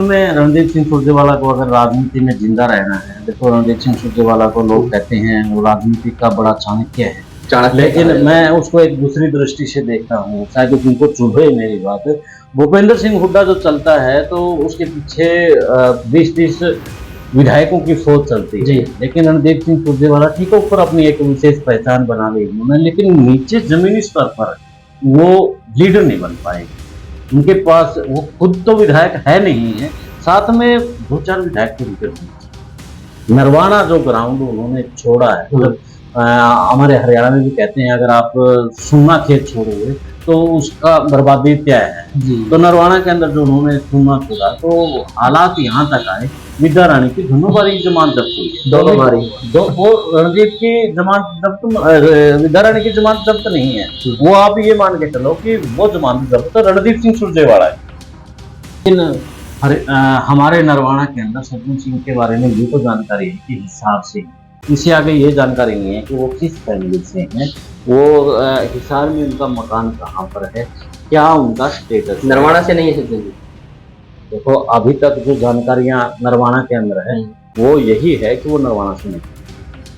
में रणदीप सिंह सुरजेवाला को अगर राजनीति में जिंदा रहना है, देखो रणदीप सिंह सुरजेवाला को लोग कहते हैं वो राजनीति का बड़ा चाणक्य है, लेकिन मैं उसको एक दूसरी दृष्टि से देखता हूँ, शायद उनको चुभे मेरी बात। भूपेंद्र सिंह हुड्डा जो चलता है तो उसके पीछे 20-30 विधायकों की सोच चलती है, लेकिन रणदीप सिंह सुरजेवाला ठीक है ऊपर अपनी एक विशेष पहचान बना ली उन्होंने, लेकिन नीचे जमीनी स्तर पर वो लीडर नहीं बन पाए। उनके पास वो खुद तो विधायक है नहीं है, साथ में 2-4 विधायक के रूप नरवाना जो ग्राउंड उन्होंने छोड़ा है, मतलब हमारे हरियाणा में भी कहते हैं अगर आप सुन्ना खेत छोड़ोगे तो उसका बर्बादी क्या है। तो नरवाना के अंदर जो उन्होंने सुन्ना छोड़ा तो हालात यहाँ तक आए, विद्या राणी की दोनों बारी जमानत जब्त हुई है, दोनों बारी वो रणदीप की जमानत जब्त, विद्या राणी की जमानत जब्त नहीं है। वो आप ये मान के चलो कि वो जमानत जब्त तो रणदीप सिंह सुरजेवाला है। लेकिन हमारे नरवाना के अंदर सज्जन सिंह के बारे में ये तो जानकारी है कि हिसार से, इससे आगे ये जानकारी नहीं है कि वो किस फैमिली से हैं, वो हिसार में उनका मकान कहाँ पर है, क्या उनका स्टेटस। नरवाना से नहीं है सज्जन जी। देखो अभी तक जो जानकारियां नरवाना के अंदर है वो यही है कि वो नरवाना से नहीं,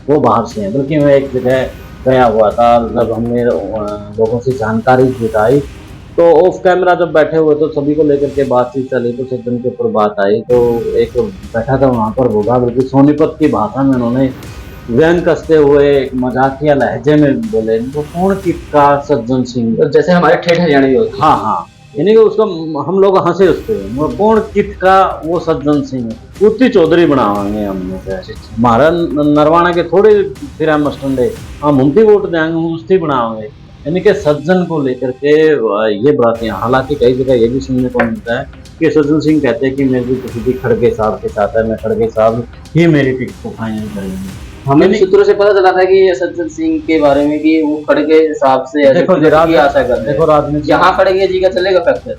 वो बाहर से है। बल्कि मैं एक जगह गया हुआ था, जब हमने लोगों से जानकारी जुटाई तो ऑफ कैमरा जब बैठे हुए तो सभी को लेकर के बातचीत चली तो सज्जन के ऊपर बात आई तो एक बैठा था वहाँ पर होगा, बल्कि सोनीपत की भाषा में उन्होंने व्यंग कसते हुए मजाकिया लहजे में बोले तो कौन किसका सज्जन सिंह, तो जैसे हमारे ठेठ हरियाणवी होते हैं। हाँ हाँ, यानी कि उसका हम लोग हंसे उस पर कौन कित का वो सज्जन सिंह उत्ती चौधरी बनावांगे हमने हमारा नरवाना के थोड़े फिर हम मस्टंडे हम उनकी वोट देंगे उसकी बनाओगे, यानी कि सज्जन को लेकर के ये बातें। हालांकि कई जगह ये भी सुनने को मिलता है कि सज्जन सिंह कहते हैं कि मैं भी किसी भी खड़गे साहब के साथ है, मैं खड़गे साहब ही मेरी टिकट को फाइनल करेंगे। हमें भी सूत्रों से पता चला था कि ये सज्जन सिंह के बारे में कि वो खड़गे साहब से देखो आशा कर, देखो राजनीति जहाँ खड़गे जी का चलेगा फैक्टर।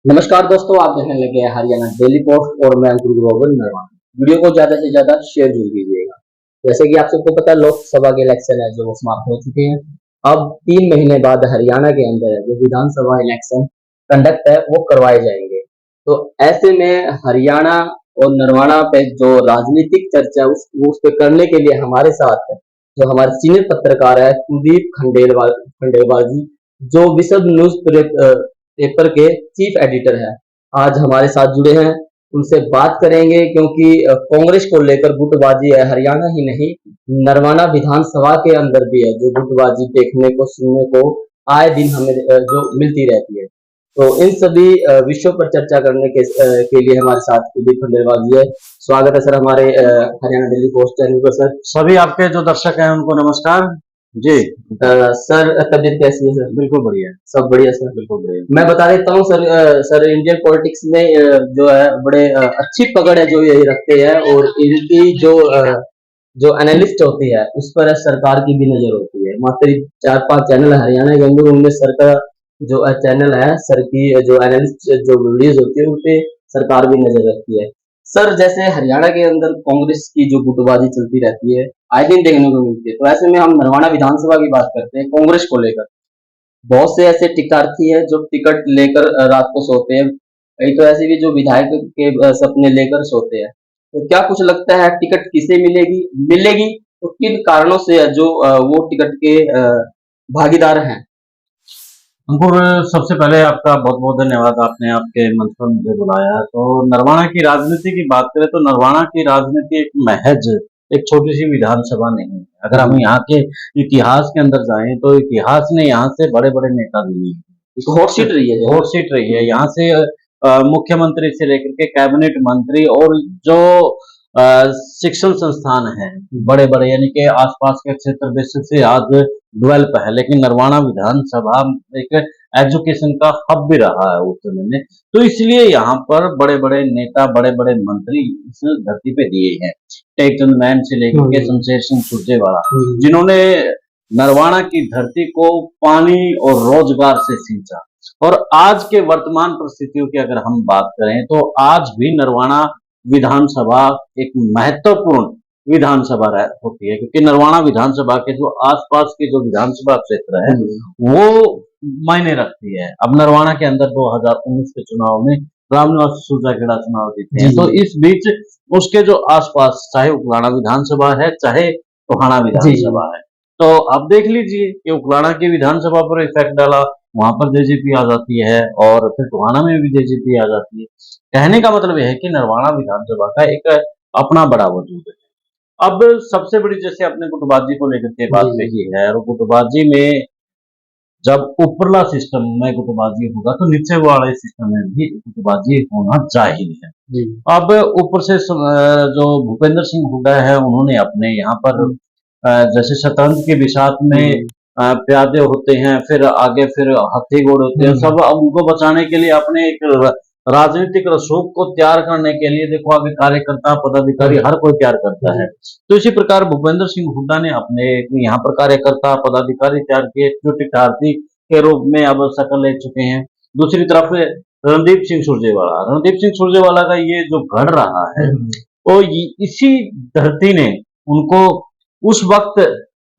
नमस्कार दोस्तों, आप देखने लगे हैं हरियाणा डेली पोस्ट और मैं अंकुर ग्रोवर नरवाना। वीडियो को ज्यादा से ज्यादा शेयर जरूर कीजिएगा। जैसे कि आप सबको पता है लोकसभा के इलेक्शन है जो वो समाप्त हो चुके हैं। अब 3 महीने बाद हरियाणा के अंदर है जो विधानसभा इलेक्शन कंडक्ट है वो करवाए जाएंगे। तो ऐसे में हरियाणा और नरवाना पे जो राजनीतिक चर्चा उस पे करने के लिए हमारे साथ है जो हमारे सीनियर पत्रकार है कुलदीप खंडेलवाल जी, जो विशद न्यूज पेपर के चीफ एडिटर है, आज हमारे साथ जुड़े हैं। उनसे बात करेंगे क्योंकि कांग्रेस को लेकर गुटबाजी है, हरियाणा ही नहीं नरवाना विधानसभा के अंदर भी है जो गुटबाजी देखने को सुनने को आए दिन हमें जो मिलती रहती है। तो इन सभी विषयों पर चर्चा करने के लिए हमारे साथ कुलदीप खंडेलवाल जी है। स्वागत है सर हमारे हरियाणा डेली पोस्ट चैनल पर। सर सभी आपके जो दर्शक हैं उनको नमस्कार जी। सर तबीयत कैसी है सर? बिल्कुल बढ़िया, सब बढ़िया सर, बिल्कुल बढ़िया। मैं बता देता हूँ सर, सर इंडियन पॉलिटिक्स में जो है बड़े अच्छी पकड़ है जो ये रखते हैं और इनकी जो एनालिस्ट होती है उस पर सरकार की भी नजर होती है। मात्र 4-5 चैनल हरियाणा के अंदर, उनमें सर का जो चैनल है, सर की जो एनालिस्ट जो वीडियोज होती है उन पे सरकार भी नजर रखती है। सर जैसे हरियाणा के अंदर कांग्रेस की जो गुटबाजी चलती रहती है आए दिन देखने को मिलती है, तो ऐसे में हम नरवाना विधानसभा की बात करते हैं कांग्रेस को लेकर। बहुत से ऐसे टिकार्थी है जो टिकट लेकर रात को सोते हैं, कई तो ऐसे भी जो विधायक के सपने लेकर सोते हैं। तो क्या कुछ लगता है टिकट किसे मिलेगी तो किन कारणों से जो वो टिकट के भागीदार हैं? अंकुर, सबसे पहले आपका बहुत बहुत धन्यवाद, आपने आपके मंच पर मुझे बुलाया। तो नरवाना की राजनीति की बात करें तो नरवाना की राजनीति एक महज एक छोटी सी विधानसभा नहीं है। अगर हम यहाँ के इतिहास के अंदर जाएं तो इतिहास ने यहाँ से बड़े बड़े नेता दिए, हॉट सीट रही है, हॉट सीट रही है। यहाँ से मुख्यमंत्री से लेकर के कैबिनेट मंत्री और जो शिक्षण संस्थान है बड़े बड़े, यानी कि आसपास के क्षेत्र विश्व से आज डेवलप है। लेकिन नरवाना विधानसभा एक एजुकेशन का हब भी रहा है उस समय में, तो इसलिए यहाँ पर बड़े बड़े नेता बड़े बड़े मंत्री इस धरती पे दिए हैं। टेकचंद मैन से लेकर के शमशेर सिंह सुरजेवाला, जिन्होंने नरवाना की धरती को पानी और रोजगार से सींचा। और आज के वर्तमान परिस्थितियों की अगर हम बात करें तो आज भी नरवाना विधानसभा एक महत्वपूर्ण विधानसभा होती है, क्योंकि नरवाना विधानसभा के जो आसपास के जो विधानसभा क्षेत्र है वो मायने रखती है। अब नरवाना के अंदर 2019 के चुनाव में रामनिवास सूरजाखेड़ा चुनाव जीते हैं। जी। तो इस बीच उसके जो आसपास चाहे उकलाड़ा विधानसभा है चाहे टोहाना विधानसभा है, तो आप देख लीजिए कि उकलाड़ा की विधानसभा पर इफेक्ट डाला, वहां पर जेजेपी आ जाती है और फिर टोहाना में भी जेजेपी आ जाती है। कहने का मतलब यह है कि नरवाना विधानसभा का एक अपना बड़ा वजूद है। अब सबसे बड़ी जैसे आपने गुटबाजी को लेकर के बात जी। कही है, और गुटबाजी में जब ऊपरला सिस्टम में गुटबाजी होगा तो नीचे वाले सिस्टम में भी गुटबाजी होना जाहिर है। जी। अब ऊपर से जो भूपेंद्र सिंह हुड्डा है उन्होंने अपने यहाँ पर जैसे शतरंज के बिसात में प्यादे होते हैं, फिर आगे फिर हाथी घोड़े होते हैं, सब अब उनको बचाने के लिए अपने एक राजनीतिक रसूख को तैयार करने के लिए देखो आगे कार्यकर्ता पदाधिकारी हर कोई तैयार करता है। तो इसी प्रकार भूपेंद्र सिंह हुड्डा ने अपने यहाँ पर कार्यकर्ता पदाधिकारी तैयार किए जो टिकार्थी के रूप में अब शक्ल ले चुके हैं। दूसरी तरफ रणदीप सिंह सुरजेवाला, रणदीप सिंह सुरजेवाला का ये जो घड़ रहा है वो इसी धरती ने उनको उस वक्त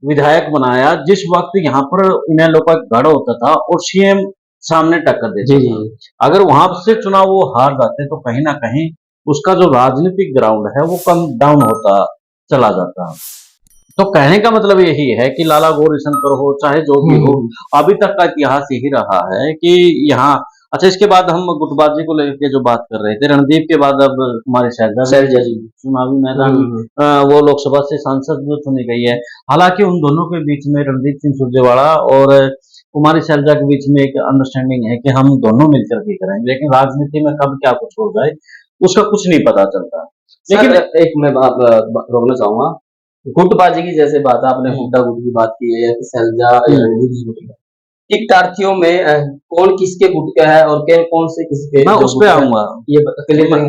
विधायक बनाया जिस वक्त यहाँ पर इनेलो का गढ़ होता था और सीएम सामने टक्कर देता जी। था। अगर वहां से चुनाव वो हार जाते तो कहीं ना कहीं उसका जो राजनीतिक ग्राउंड है वो कम डाउन होता चला जाता। तो कहने का मतलब यही है कि लाला गौरीशंकर हो चाहे जो भी हो, अभी तक का इतिहास यही रहा है कि यहाँ अच्छा इसके बाद हम गुटबाजी को लेकर के जो बात कर रहे थे, रणदीप के बाद अब हमारी शैलजा जी चुनावी मैदान वो लोकसभा से सांसद जो चुनी गई है। हालांकि उन दोनों के बीच में रणदीप सिंह सुरजेवाला और कुमारी शैलजा के बीच में एक अंडरस्टैंडिंग है कि हम दोनों मिलकर के करेंगे, लेकिन राजनीति में कब क्या कुछ हो जाए उसका कुछ नहीं पता चलता। लेकिन एक मैं रोकना चाहूंगा, गुटबाजी की जैसे बात आपने हुड्डा गुट की बात की है या शैलजा या रणदीप की गुट की, टिकटार्थियों में कौन किसके गुट का है और कौन से किसके, मैं उस पे आऊंगा, ये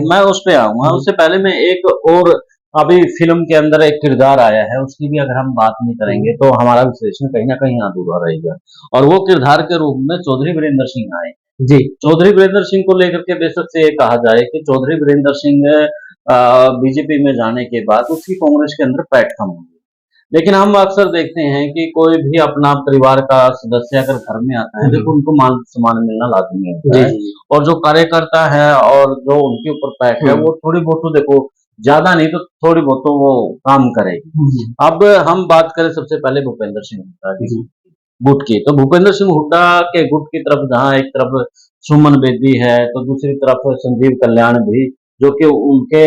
मैं उस पे आऊंगा। उससे पहले मैं एक और अभी फिल्म के अंदर एक किरदार आया है उसकी भी अगर हम बात नहीं करेंगे तो हमारा विश्लेषण कहीं ना कहीं अधूरा रहेगा, और वो किरदार के रूप में चौधरी वीरेंद्र सिंह आए जी। चौधरी वीरेंद्र सिंह को लेकर के बेशक से ये कहा जाए कि चौधरी वीरेंद्र सिंह बीजेपी में जाने के बाद उसकी कांग्रेस के अंदर पैठ कम होगी, लेकिन हम अक्सर देखते हैं कि कोई भी अपना परिवार का सदस्य अगर घर में आता है देखो उनको मान सम्मान मिलना लाजमी होता है, और जो कार्यकर्ता है और जो उनके ऊपर पैठ है वो थोड़ी बहुत तो देखो ज्यादा नहीं तो थोड़ी बहुत तो वो काम करेगी। अब हम बात करें सबसे पहले भूपेंद्र सिंह हुड्डा की गुट की, तो भूपेंद्र सिंह हुड्डा के गुट की तरफ जहाँ एक तरफ सुमन बेदी है तो दूसरी तरफ संजीव कल्याण भी, जो कि उनके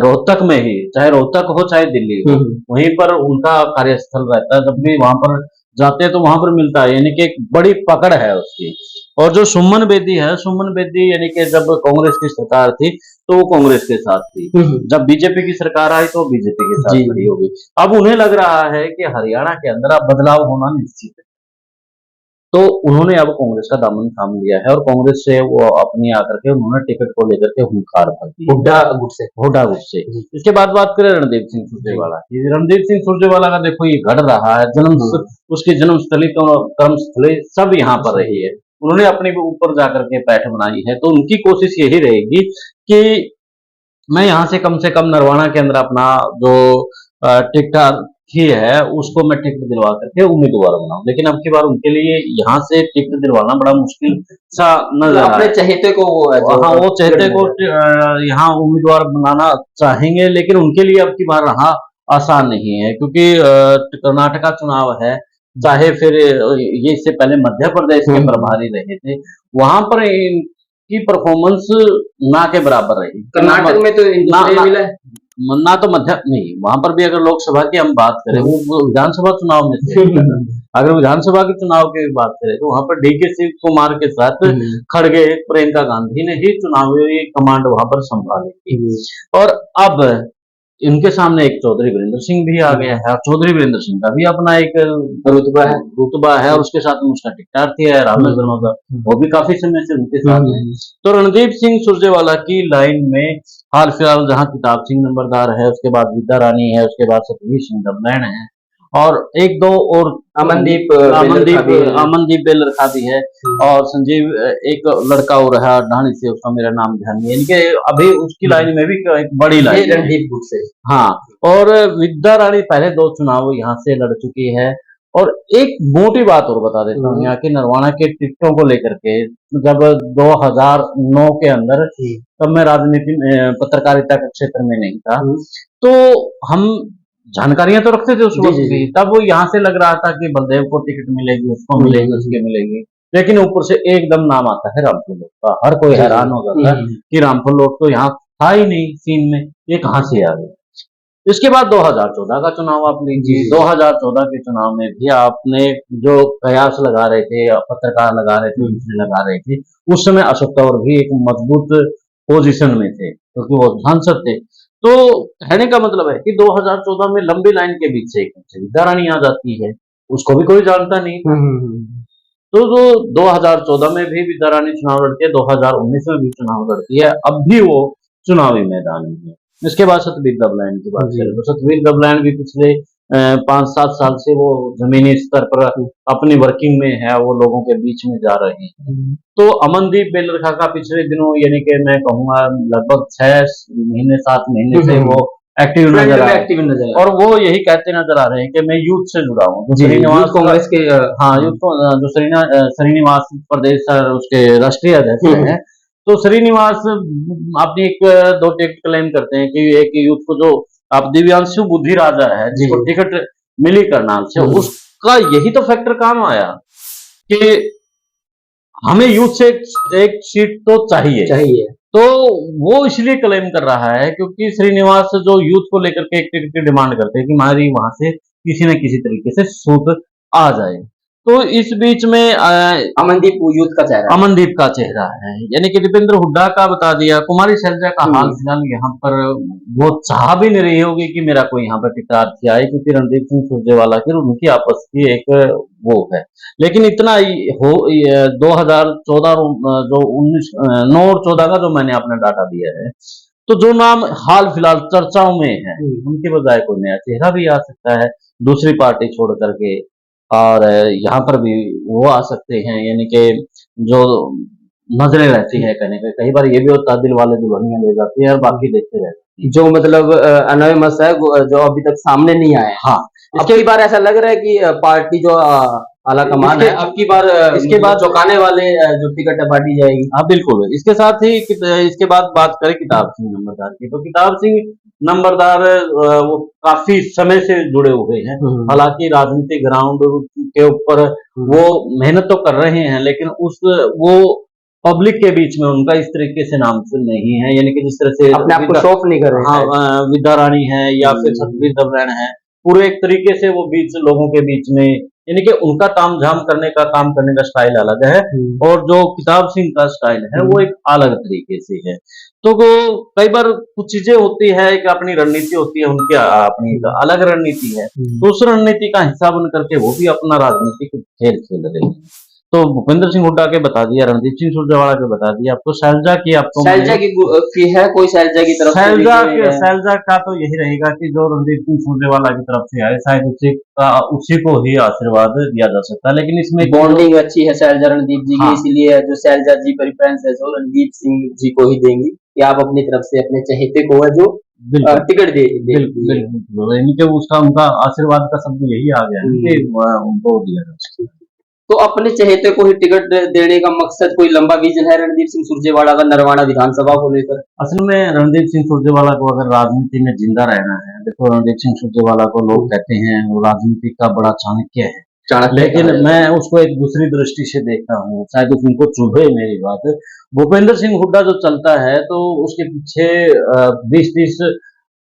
रोहतक में ही, चाहे रोहतक हो चाहे दिल्ली हो, वहीं पर उनका कार्यस्थल रहता है, जब भी वहां पर जाते हैं तो वहां पर मिलता है, यानी कि एक बड़ी पकड़ है उसकी। और जो सुमन बेदी है, सुमन बेदी यानी कि जब कांग्रेस की सरकार थी तो वो कांग्रेस के साथ थी, जब बीजेपी की सरकार आई तो बीजेपी के साथ खड़ी हो गई। अब उन्हें लग रहा है कि हरियाणा के अंदर अब बदलाव होना निश्चित है, तो उन्होंने अब कांग्रेस का दामन थाम लिया है और कांग्रेस से वो अपनी आकर के उन्होंने टिकट को लेकर के हुंकार भर दी हुड्डा गुट से। इसके बाद बात करें रणदीप सिंह सुरजेवाला की, रणदीप सिंह सुरजेवाला का देखो ये घड़ रहा है, उसकी जन्मस्थली तो कर्मस्थली सब यहाँ पर रही है, उन्होंने अपने ऊपर जाकर के पैठ बनाई है, तो उनकी कोशिश यही रहेगी कि मैं यहाँ से कम नरवाना के अंदर अपना जो टिकट ही है उसको मैं टिकट दिलवा करके उम्मीदवार बनाऊं, लेकिन अब की बार उनके लिए यहाँ से टिकट दिलवाना बड़ा मुश्किल सा नजर आ रहा है। चहेते को वो चहेते को यहाँ उम्मीदवार बनाना चाहेंगे, लेकिन उनके लिए अब की बार रहा आसान नहीं है, क्योंकि कर्नाटका चुनाव है, चाहे फिर ये इससे पहले मध्य प्रदेश के प्रभारी रहे थे, वहां पर की परफॉर्मेंस ना के बराबर रही। कर्नाटक में तो मिला है ना तो मध्य नहीं, वहां पर भी अगर लोकसभा की हम बात करें वो विधानसभा चुनाव में से अगर विधानसभा के चुनाव की बात करें तो वहां पर डीके शिव कुमार के साथ खड़गे प्रियंका गांधी ने ही चुनावी कमांड वहां पर संभाली थी, और अब इनके सामने एक चौधरी वीरेंद्र सिंह भी आ गया है, चौधरी वीरेंद्र सिंह का भी अपना एक रुतबा है और उसके साथ में उसका टिकटार्थी है रामनगर, वो भी काफी समय से उनके साथ है। तो रणदीप सिंह सुरजेवाला की लाइन में हाल फिलहाल जहाँ किताब सिंह नंबरदार है, उसके बाद विद्या रानी है, उसके बाद सतवीर सिंह दमदैन है, और एक दो और अमनदीप बेलरखा भी है, और संजीव एक लड़का हो रहा ढाणी से, उसका मेरा नाम ध्यान नहीं है, इनके अभी उसकी लाइन में भी एक बड़ी लाइन है रणदीप से। हाँ, और विद्या रानी पहले 2 चुनाव यहाँ से लड़ चुकी है और एक मोटी बात और बता देता हूँ यहाँ की नरवाना के टिकटों को लेकर के। जब 2009 के अंदर, तब मैं राजनीति पत्रकारिता के क्षेत्र में नहीं था, तो हम जानकारियां तो रखते थे उस वक्त भी। तब वो यहाँ से लग रहा था कि बलदेव को टिकट मिलेगी, उसको मिलेगी, उसके मिलेगी, लेकिन ऊपर से एकदम नाम आता है रामपुर लोट का। हर कोई हैरान हो जाता है कि रामपुर लोट तो यहाँ था ही नहीं सीन में, ये कहाँ से आ गया। इसके बाद 2014 का चुनाव आप लीजिए। 2014 के चुनाव में भी आपने जो कयास लगा रहे थे, पत्रकार लगा रहे थे, दूसरे लगा रहे थे, उस समय अशोक तंवर भी एक मजबूत पोजीशन में थे क्योंकि वो सांसद थे। तो कहने का मतलब है कि 2014 में लंबी लाइन के बीच से विद्या रानी आ जाती है, उसको भी कोई जानता नहीं था। तो 2014 में भी विद्या रानी चुनाव लड़ती है, 2019 में भी चुनाव लड़ती है, अब भी वो चुनावी मैदान में है। इसके बाद सतवीर दबलाइन की बात करें तो सतवीर दबलाइन भी पिछले 5-7 साल से वो जमीनी स्तर पर अपनी वर्किंग में है, वो लोगों के बीच में जा रहे हैं। तो अमनदीप बेलरखा का पिछले दिनों, यानी कि मैं कहूँगा लगभग 6 महीने 7 महीने से वो एक्टिव नजर आ रहे हैं, और वो यही कहते नजर आ रहे हैं कि मैं यूथ से जुड़ा हूँ। श्रीनिवास कांग्रेस के जो श्रीनिवास प्रदेश उसके राष्ट्रीय अध्यक्ष हैं, तो श्रीनिवास अपनी एक 2 टिकट क्लेम करते हैं कि एक यूथ को जो आप दिव्यांशु बुद्धि राजा है जिसको टिकट मिली करनाल से, उसका यही तो फैक्टर काम आया कि हमें यूथ से एक सीट तो चाहिए। तो वो इसलिए क्लेम कर रहा है क्योंकि श्रीनिवास जो यूथ को लेकर के एक टिकट की डिमांड करते हैं कि हमारी वहां से किसी न किसी तरीके से सूट आ जाए। तो इस बीच में अमनदीप का चेहरा है, यानी कि दीपेंद्र हुड्डा का बता दिया। कुमारी शैलजा का हाल फिलहाल यहाँ पर वो चाह भी नहीं रही होगी कि मेरा कोई यहाँ पर टिकट आए, क्योंकि रणदीप सिंह सुरजेवाला की उनकी आपस की एक वो है। लेकिन इतना हो 2014 जो 9 और 14 का जो मैंने अपना डाटा दिया है, तो जो नाम हाल फिलहाल चर्चाओं में है उनके बजाय कोई नया चेहरा भी आ सकता है दूसरी पार्टी छोड़ करके, और यहाँ पर भी वो आ सकते हैं। यानी कि जो नजरें रहती है, कहने का कई बार ये भी होता है दिल वाले दुल्हनिया ले जाती है और बाकी देखते रहते हैं, जो मतलब अनोनिमस है, जो अभी तक सामने नहीं आया। हाँ, इसके बार ऐसा लग रहा है कि पार्टी जो आला कमान है, अब की बार इसके बाद चौंकाने वाले जो टिकट बांटी जाएगी। हाँ बिल्कुल। इसके साथ ही इसके बाद बात करें किताब सिंह नंबरदार की, तो किताब सिंह नंबरदार वो काफी समय से जुड़े हुए हैं। हालांकि राजनीतिक ग्राउंड के ऊपर वो मेहनत तो कर रहे हैं, लेकिन वो पब्लिक के बीच में उनका इस तरीके से नाम नहीं है, यानी कि जिस तरह से अपने आप को शॉप नहीं कर रहे हैं। हाँ, विद्या रानी है या फिर सतवीर दबलाइन है, पूरे एक तरीके से वो बीच लोगों के बीच में, यानी कि उनका तामझाम करने का, काम करने का स्टाइल अलग है, और जो किताब सिंह का स्टाइल है वो एक अलग तरीके से है। तो वो कई बार कुछ चीजें होती है कि अपनी रणनीति होती है, उनकी अपनी अलग रणनीति है, तो उस रणनीति का हिस्सा बन करके वो भी अपना राजनीतिक खेल खेल रहे हैं। तो भूपेंद्र सिंह हुड्डा के बता दिया, रणदीप सिंह सुरजेवाला के बता दिया, आपको शैलजा की है कोई शैलजा की तरफ शैलजा का तो यही रहेगा कि जो रणदीप सिंह सुरजेवाला की तरफ से आए, शायद उसी को ही आशीर्वाद दिया जा सकता है। लेकिन इसमें बॉन्डिंग अच्छी है शैलजा रणदीप जी की, इसीलिए जो शैलजा जी प्रेफरेंस है जो रणदीप सिंह जी को ही देंगी कि आप अपनी तरफ से अपने चहेते को है जो टिकट दे। बिल्कुल, यानी कि उसका उनका आशीर्वाद का शब्द यही आ गया कि उनको दिया जा सकता है। तो अपने चहेते को ही टिकट देने का मकसद कोई लंबा विजन है रणदीप सिंह सुरजेवाला का नरवाना विधानसभा को लेकर? असल में रणदीप सिंह सुरजेवाला को अगर राजनीति में जिंदा रहना है, देखो रणदीप सिंह सुरजेवाला को लोग कहते हैं वो राजनीति का बड़ा चाणक्य है, लेकिन मैं उसको एक दूसरी दृष्टि से देखता हूँ, शायद उनको चुभे मेरी बात। भूपेंद्र सिंह हुड्डा जो चलता है तो उसके पीछे 20-30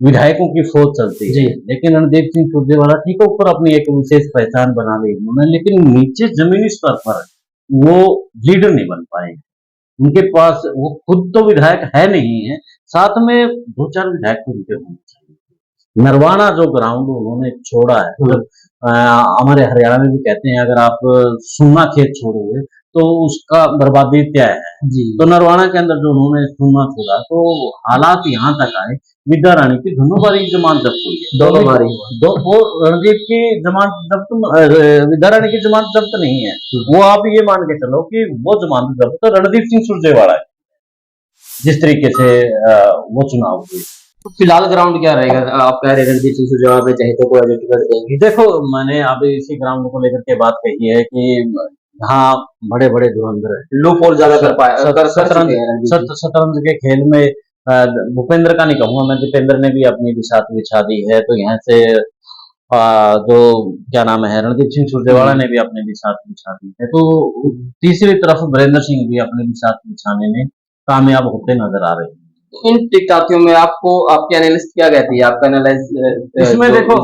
विधायकों की फौज चलती है, लेकिन रणदीप सिंह सुरजेवाला ठीक है ऊपर अपनी एक विशेष पहचान बना ली उन्होंने, लेकिन नीचे जमीनी स्तर पर वो लीडर नहीं बन पाए। उनके पास वो खुद तो विधायक है नहीं है, साथ में 2-4 विधायक तो उनके होने चाहिए। नरवाना जो ग्राउंड उन्होंने छोड़ा है, मतलब हमारे हरियाणा में भी कहते हैं अगर आप सुन्ना खेत छोड़ोगे तो उसका बर्बादी क्या है जी। तो नरवाना के अंदर जो उन्होंने सुन्ना छोड़ा, तो हालात यहाँ तक आए विद्या रानी की दोनों बारी जमानत जब्त हुई है, दोनों बारी वो रणदीप की जमानत जब्त, विद्या रानी की जमानत जब्त नहीं है। वो आप ये मान के चलो कि वो जमानत जब्त तो रणदीप सिंह सुरजेवाला है, जिस तरीके से वो चुनाव हुए। तो फिलहाल ग्राउंड क्या रहेगा? आप कह रहे रणदीप सिंह सुरजेवाला पे चाहे तो कोई टिकट देंगे। देखो, मैंने अभी इसी ग्राउंड को लेकर के बात कही है कि यहाँ बड़े बड़े धुरंधर है। लूप होल ज्यादा कर पाए कर शतरंज चुके हैं रणदीप सिंह। शतरंज के खेल में भूपेंद्र का नहीं कहूंगा मैं, दीपेंद्र ने भी अपनी बिसात बिछा दी है। तो यहाँ से जो क्या नाम है, रणदीप सिंह सुरजेवाला ने भी अपने बिसात बिछा दी है। तो तीसरी तरफ वीरेंद्र सिंह भी अपने बिसात बिछाने में कामयाब होते नजर आ रहे हैं। इन टिकटॉकियों में आपको आपकी एनालिस्ट क्या कहती है? आपका एनालिस्ट इसमें देखो,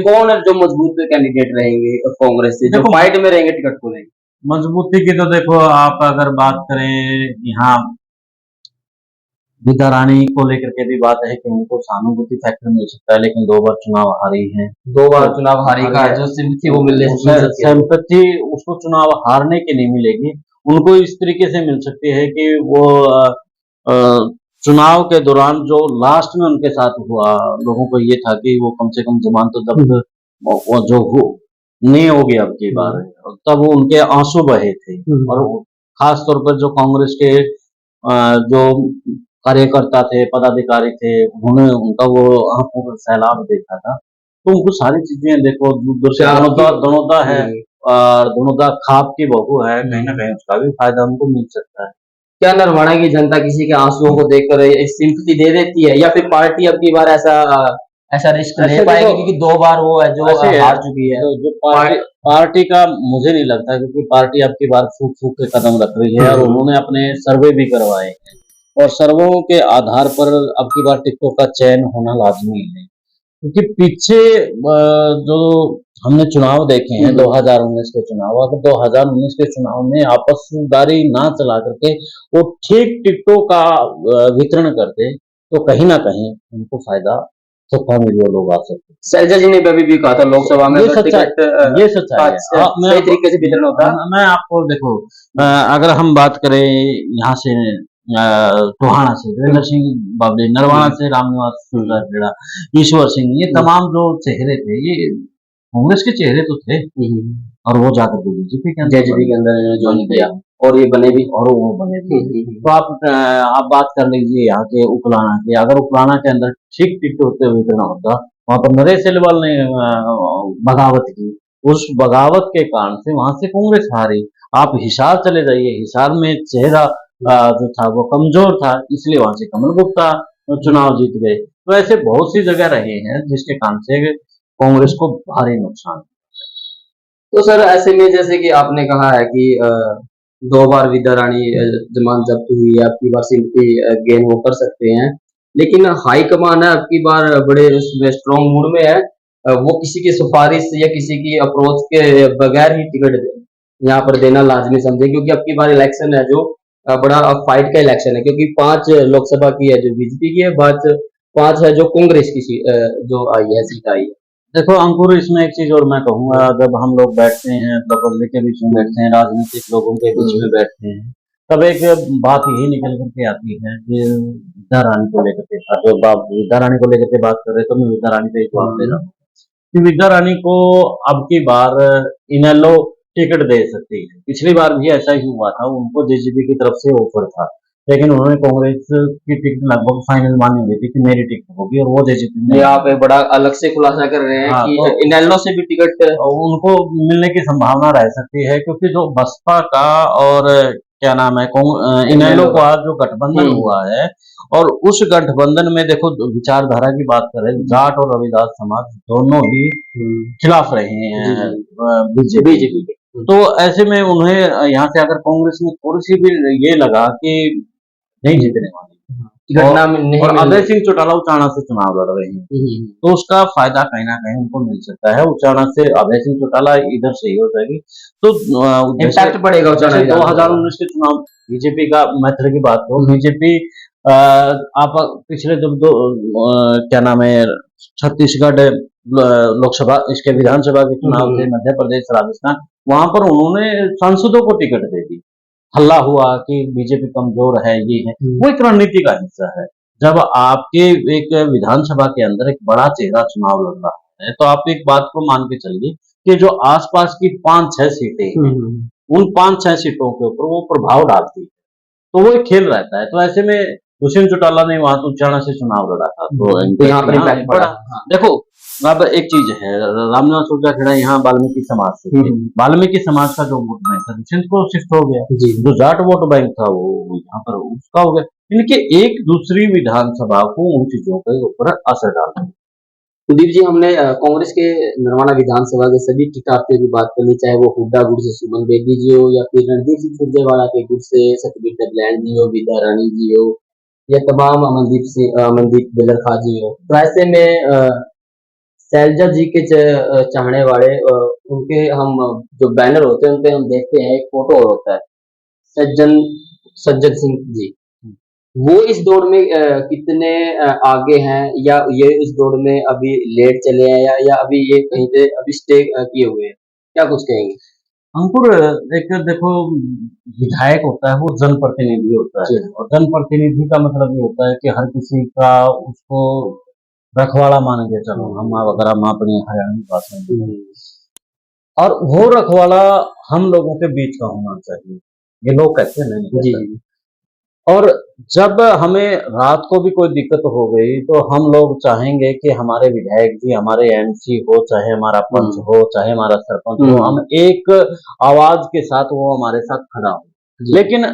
कौन है जो मजबूत कैंडिडेट रहेंगे कांग्रेस से, जो फाइट में रहेंगे टिकट को लेंगे? मजबूती की तो देखो, आप अगर बात करें यहाँ विद्या रानी को लेकर के भी बात है कि उनको सहानुभूति फैक्टर मिल सकता है, लेकिन 2 बार चुनाव हारी है। 2 बार चुनाव हारी का जो सिंपथी वो मिलने सिंपैथी उसको चुनाव हारने की नहीं मिलेगी, उनको इस तरीके से मिल सकती है कि वो चुनाव के दौरान जो लास्ट में उनके साथ हुआ, लोगों को ये था कि वो कम से कम जमानत तो जब्त वो जो हो नहीं होगी अब की बार, तब उनके आंसू बहे थे। और खास तौर पर जो कांग्रेस के जो कार्यकर्ता थे, पदाधिकारी थे, उन्होंने उनका वो आंखों का सैलाब देखा था। तो उनको सारी चीजें देखो, दोनों है और दोनों खाप की बहू है, कहीं ना कहीं उसका भी फायदा उनको मिल सकता है। क्या नरवाड़ा की जनता किसी के आंसुओं को देखकर सिंपैथी दे देती है, या फिर पार्टी अब की बार ऐसा रिस्क ले पाएगी क्योंकि 2 बार वो है जो हार चुकी है? जो पार्टी का मुझे नहीं लगता, क्योंकि पार्टी अब की बार फूक फूक के कदम रख रही है और उन्होंने अपने सर्वे भी करवाए हैं और सर्वों के आधार पर अब की बार टिकटों का चयन होना लाजमी है। क्योंकि पीछे जो हमने चुनाव देखे हैं 2019 के चुनाव, अगर 2019 के चुनाव में आपसदारी ना चला करके वो ठीक टिकटों का वितरण करते तो कहीं ना कहीं उनको फायदा सत्ता में जो लोग आ सकते। शैलजा जी ने अभी भी कहा था लोकसभा में, ये सच्चाई है। सही तरीके से वितरण होता है। मैं आपको देखो, अगर हम बात करें यहाँ से टोहाना से वीरेंद्र सिंह बाबली, नरवाना से रामनिवास खेड़ा, ईश्वर सिंह, ये तमाम जो चेहरे थे ये कांग्रेस के चेहरे तो थे और वो जाकर बीजेपी के अंदर ज्वाइन किया और ये बने भी, और वो बने भी। तो आप बात कर लीजिए यहाँ के उकलाना की, अगर उकलाना के अंदर ठीक टिकट होते हुए इतना होता, वहां पर नरेश सेलवाल ने बगावत की, उस बगावत के कारण से वहां से कांग्रेस हारी। आप हिसार चले जाइए, हिसार में चेहरा जो था वो कमजोर था, इसलिए वहां से कमल गुप्ता चुनाव जीत गए। तो ऐसे बहुत सी जगह रहे हैं जिसके कारण से कांग्रेस को भारी नुकसान। तो सर ऐसे में जैसे कि आपने कहा है कि 2 बार विद्या रानी जमानत जब्त हुई है, आपकी बार सिंपैथी गेन वो कर सकते हैं, लेकिन हाईकमान है आपकी बार बड़े उसमें स्ट्रॉन्ग मूड में है, वो किसी की सिफारिश या किसी की अप्रोच के बगैर ही टिकट यहाँ पर देना लाजमी समझे, क्योंकि आपकी बार इलेक्शन है जो बड़ा फाइट का इलेक्शन है, क्योंकि 5 लोकसभा की है जो बीजेपी की है, 5 है जो कांग्रेस की जो आई है, सीट आई है। देखो अंकुर, इसमें एक चीज और मैं कहूंगा, जब हम लोग बैठते हैं पब्लिक के बीच में बैठते हैं, राजनीतिक लोगों के बीच में बैठते हैं, तब एक बात यही निकल करके आती है कि विद्या रानी को लेकर के, विद्या रानी को लेकर के बात कर रहे तो मैं विद्या रानी पे एक बात दे रहा हूँ कि विद्या रानी को अब की बार इनेलो टिकट दे सकती है। पिछली बार भी ऐसा ही हुआ था, उनको जेजेपी की तरफ से ऑफर था, लेकिन उन्होंने कांग्रेस की टिकट लगभग फाइनल मानी हुई थी कि मेरी टिकट होगी और वो जेजेपी में। यहाँ पे बड़ा अलग से खुलासा कर रहे हैं कि तो इनेलो से भी टिकट उनको मिलने की संभावना रह सकती है, क्योंकि जो बसपा का और क्या नाम है इनेलो का जो गठबंधन हुआ है, और उस गठबंधन में देखो विचारधारा की बात करें, जाट और रविदास समाज दोनों ही खिलाफ रहे हैं बीजेपी के। तो ऐसे में उन्हें यहाँ से अगर कांग्रेस में थोड़ी सी भी ये लगा कि नहीं जीतने वाले और अभय सिंह चौटाला उचाना से चुनाव लड़ रहे हैं, तो उसका फायदा कहीं ना कहीं उनको मिल सकता है। उचाना से अभय सिंह चौटाला इधर से ही हो जाएगी तो इम्पैक्ट पड़ेगा। 2019 के चुनाव बीजेपी का मेथड की बात हो, बीजेपी आप पिछले जब क्या नाम है छत्तीसगढ़ लोकसभा, इसके विधानसभा के चुनाव थे, मध्य प्रदेश, राजस्थान, वहां पर उन्होंने सांसदों को टिकट दे दी। हल्ला हुआ कि बीजेपी कमजोर है, ये है, वो एक रणनीति का हिस्सा है। जब आपके एक विधानसभा के अंदर एक बड़ा चेहरा चुनाव लड़ रहा है, तो आप एक बात को मान के चलिए कि जो आसपास की 5-6 सीटें हैं, उन 5-6 सीटों के ऊपर वो प्रभाव डालती है, तो वो एक खेल रहता है। तो ऐसे में दुष्यंत चौटाला ने वहां तो चाणा से चुनाव लड़ा था, तो यहाँ पर impact पड़ा। हाँ। देखो अब एक चीज है, रामनिवास खेड़ा यहाँ वाल्मीकि समाज से थे। वाल्मीकि समाज का जो वोट बैंक था दुष्यंत को शिफ्ट हो गया, जो जाट वोट बैंक था वो यहाँ पर उसका हो गया। इनके एक दूसरी विधानसभा को उन चीजों के ऊपर असर डालता है। कुलदीप जी, हमने कांग्रेस के नरवाना विधानसभा के सभी टिकार्थियों की बात कर ली, चाहे वो हुड्डा गुट से सुमन बेदी जी हो, या फिर रणदीप सिंह सुरजेवाला के गुट से सतबीर दरलैंड जी हो, विद्या रानी जी हो, या तमाम अमनदीप बेलरखा जी हो। तो ऐसे में शैलजा जी के चाहने वाले उनके हम जो बैनर होते हैं उनपे हम देखते हैं एक फोटो होता है सज्जन सिंह जी। वो इस दौड़ में कितने आगे हैं, या ये इस दौड़ में अभी लेट चले हैं, या अभी ये कहीं पे अभी स्टे किए हुए हैं, क्या कुछ कहेंगे? अंकुर, एक देखो, विधायक होता है वो जनप्रतिनिधि होता है, और जनप्रतिनिधि का मतलब ये होता है कि हर किसी का उसको रखवाला मान के चलो, हम अगर हम अपनी हरियाणवी भाषा में, और वो रखवाला हम लोगों के बीच का होना चाहिए, ये लोग कहते हैं जी। और जब हमें रात को भी कोई दिक्कत हो गई तो हम लोग चाहेंगे कि हमारे विधायक जी, हमारे एमसी हो, चाहे हमारा पंच हो, चाहे हमारा सरपंच हो, हम एक आवाज के साथ वो हमारे साथ खड़ा हो। लेकिन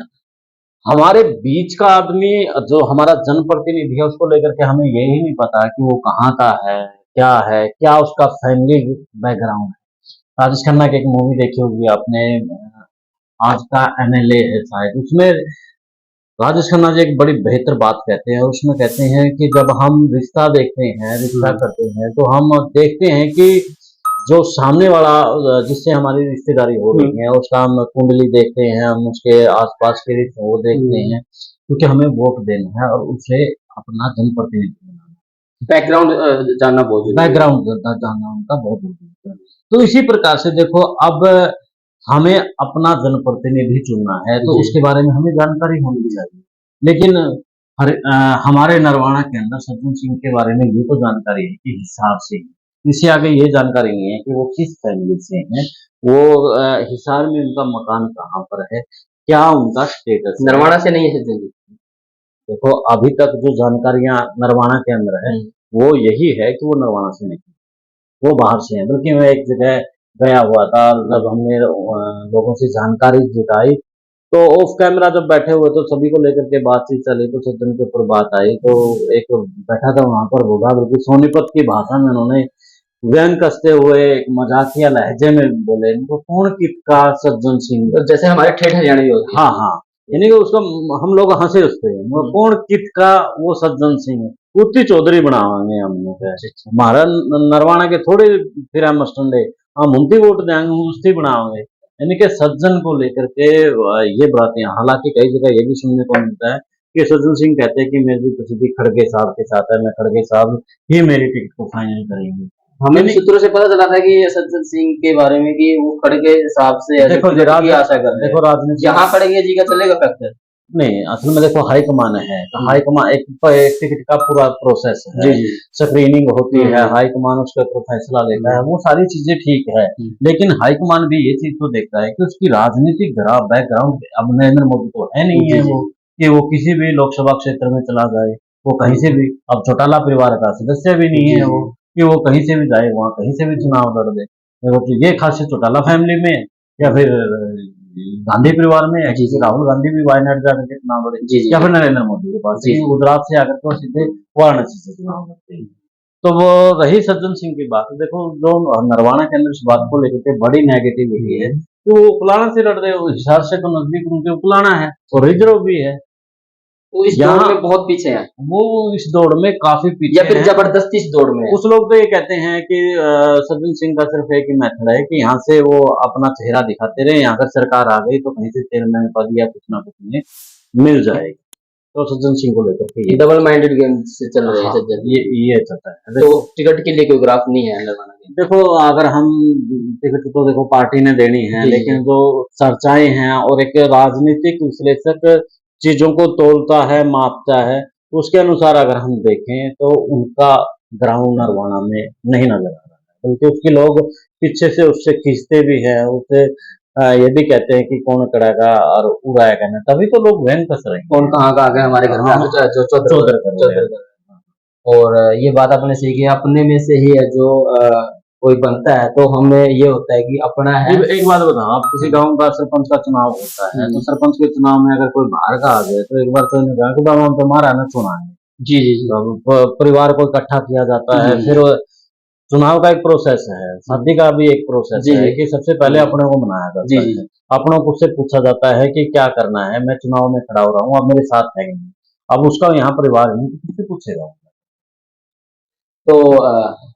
हमारे बीच का आदमी जो हमारा जनप्रतिनिधि है उसको लेकर के हमें यही नहीं पता कि वो कहाँ का है, क्या उसका फैमिली बैकग्राउंड है। राजेश खन्ना की एक मूवी देखी होगी आपने, आज का एमएलए है शायद, उसमें राजेश खन्ना जी एक बड़ी बेहतर बात कहते हैं, उसमें कहते हैं कि जब हम रिश्ता देखते हैं, रिश्ता करते हैं, तो हम देखते हैं कि जो सामने वाला जिससे हमारी रिश्तेदारी हो रही है उसका हम कुंडली देखते हैं, हम उसके आसपास के वो देखते हैं, क्योंकि हमें वोट देना है और उसे अपना जनप्रतिनिधि बनाना है। बैकग्राउंड जानना बहुत बैकग्राउंड जानना उनका बहुत जरूरी है। तो इसी प्रकार से देखो, अब हमें अपना जनप्रतिनिधि चुनना है तो उसके बारे में हमें जानकारी होनी चाहिए। लेकिन हमारे नरवाना के अंदर सज्जन सिंह के बारे में ये तो जानकारी है कि हिसार से, इससे आगे ये जानकारी नहीं है कि वो किस फैमिली से हैं, वो हिसार में उनका मकान कहाँ पर है, क्या उनका स्टेटस। नरवाना से नहीं है सज्जन जी। देखो अभी तक जो जानकारियां नरवाना के अंदर है वो यही है कि वो नरवाना से नहीं, वो बाहर से है। बल्कि मैं एक जगह गया हुआ था, जब हमने लोगों से जानकारी जुटाई तो ऑफ कैमरा जब बैठे हुए तो सभी को लेकर के बातचीत चली, तो सज्जन के ऊपर बात आई, तो एक बैठा था वहां पर बोला, बल्कि सोनीपत की भाषा में उन्होंने व्यंग कसते हुए एक मजाकिया लहजे में बोले, इनको कौन कितका सज्जन सिंह, तो जैसे हमारे ठेठ हरियाणवी होते हैं। हाँ हाँ, यानी कि उसका हम लोग हंसे उस पे, कौन कितका वो सज्जन सिंह, कुत्ती चौधरी बनावांगे हम लोग, हमारा नरवाना के थोड़े फिर हम मस्टंडे, हम उनकी वोट देंगे उसकी बनाओगे। यानी कि सज्जन को लेकर के ये बातें, हालांकि कई जगह ये भी सुनने को मिलता है कि सज्जन सिंह कहते हैं कि मेरी प्रसिद्धि खड़गे साहब के साथ है, मैं खड़गे साहब ही मेरी टिकट को फाइनल करेंगे। हमें भी सूत्रों से पता चला था कि सज्जन सिंह के बारे में कि वो खड़गे साहब से देखो आशा कर, देखो राजनीति यहाँ खड़गे जी का चलेगा फैक्टर नहीं, असल में देखो हाईकमान है, तो हाईकमान एक टिकट का पूरा प्रोसेस है, स्क्रीनिंग होती है, हाईकमान उसके ऊपर फैसला लेता है, वो सारी चीजें ठीक है। लेकिन हाईकमान भी ये चीज तो देखता है कि उसकी राजनीतिक बैकग्राउंड, अब नरेंद्र मोदी तो है नहीं है वो कि वो किसी भी लोकसभा क्षेत्र में चला जाए, वो कहीं से भी, अब चौटाला परिवार का सदस्य भी नहीं है वो कि वो कहीं से भी जाए, वहाँ कहीं से भी चुनाव लड़ दे। तो ये खासियत चौटाला फैमिली में या फिर गांधी परिवार में है, राहुल गांधी भी वायनाड जाकर के चुनाव लड़े, या फिर नरेंद्र मोदी के पास गुजरात से आकर के सीधे वाराणसी से चुनाव लड़ते हैं। तो वो रही सज्जन सिंह की बात, देखो जो नरवाना के अंदर इस बात को लेकर के बड़ी नेगेटिविटी है कि वो उकलाना से लड़ रहे हो, हिसार से तो नजदीक उनके उकलाना है और रिजर्व भी है, वो इस दौड़ में बहुत पीछे हैं, वो इस दौड़ में काफी पीछे, या फिर जबरदस्ती इस दौड़ में है। कुछ लोग तो ये कहते हैं कि सज्जन सिंह का सिर्फ एक ही मेथड है कि यहाँ से वो अपना चेहरा दिखाते रहे, अगर सरकार आ गई तो कहीं से चेयरमैन पद या कुछ ना कुछ उन्हें मिल जाएगा। तो सज्जन सिंह को लेकर के ये डबल माइंडेड गेम से चल रहे हैं सज्जन, ये चलता है। तो टिकट के लिए कोई ग्राफ नहीं है नरवाना के। देखो अगर हम टिकट तो देखो पार्टी ने देनी है, लेकिन जो चर्चाएं हैं और एक राजनीतिक विश्लेषक चीजों को तोलता है, मापता है, उसके अनुसार अगर हम देखें तो उनका ग्राउंड नरवाना में नहीं नजर आ रहा है, बल्कि उसके लोग पीछे से उससे खींचते भी है, उसे ये भी कहते हैं कि कौन कड़ेगा और उड़ाएगा ना, तभी तो लोग वहन कस रहे हैं। कौन कहाँ का आ गया हमारे घर में हाँ, आके जो चौधर कर रहे हैं। और ये बात आपने सही की, अपने में से ही है जो कोई बनता है तो हमें ये होता है कि अपना है। एक बात बताओ, आप किसी गांव का सरपंच का चुनाव होता है तो सरपंच के चुनाव में अगर कोई बाहर का आ जाए तो एक बार तो इन्हें कहा कि बाबा हम तुम्हारा ना चुनाएंगे। जी जी जी। तो परिवार को इकट्ठा किया जाता है, फिर चुनाव का एक प्रोसेस है, शादी का भी एक प्रोसेस जी, है जी। कि सबसे पहले अपने को मनाया जी जाता जी है। अपनों को उससे पूछा जाता है कि क्या करना है, मैं चुनाव में खड़ा हो रहा हूँ, अब मेरे साथ है कि नहीं। अब उसका यहाँ परिवार नहीं तो किससे पूछेगा। तो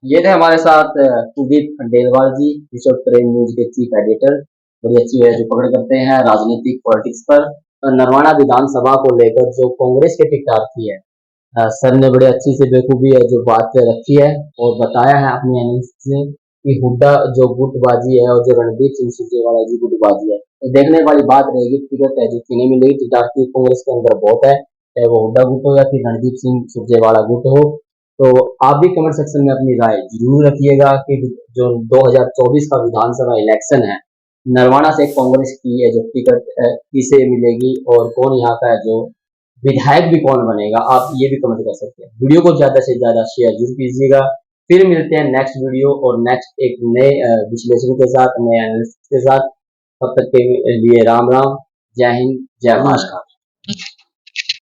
ये थे हमारे साथ कुलदीप खंडेलवाल जी, विश्व प्रेम न्यूज के चीफ एडिटर। बड़ी अच्छी है जो पकड़ करते हैं राजनीतिक पॉलिटिक्स पर। नरवाना विधानसभा को लेकर जो कांग्रेस के टिकटार्थी है, सर ने बड़े अच्छी से बेखूबी है जो बात रखी है और बताया है अपनी एनालिसिस से कि हुड्डा जो गुटबाजी है और जो रणदीप सिंह सुरजेवाला जी गुटबाजी है, तो देखने वाली बात रहेगी टिकट है जो किन्हीं मिलेगी। टिकटार्थी कांग्रेस के अंदर बहुत है, चाहे वो हुड्डा गुट हो या फिर रणदीप सिंह सुरजेवाला गुट हो। तो आप भी कमेंट सेक्शन में अपनी राय जरूर रखिएगा कि जो 2024 का विधानसभा इलेक्शन है, नरवाना से कांग्रेस की है जो टिकट किसे मिलेगी और कौन यहाँ का है जो विधायक भी कौन बनेगा, आप ये भी कमेंट कर सकते हैं। वीडियो को ज्यादा से ज्यादा शेयर जरूर कीजिएगा। फिर मिलते हैं नेक्स्ट वीडियो और नेक्स्ट एक नए विश्लेषण के साथ, नए एनालिसिस के साथ। तब तक के लिए राम राम, जय हिंद, जय भारत।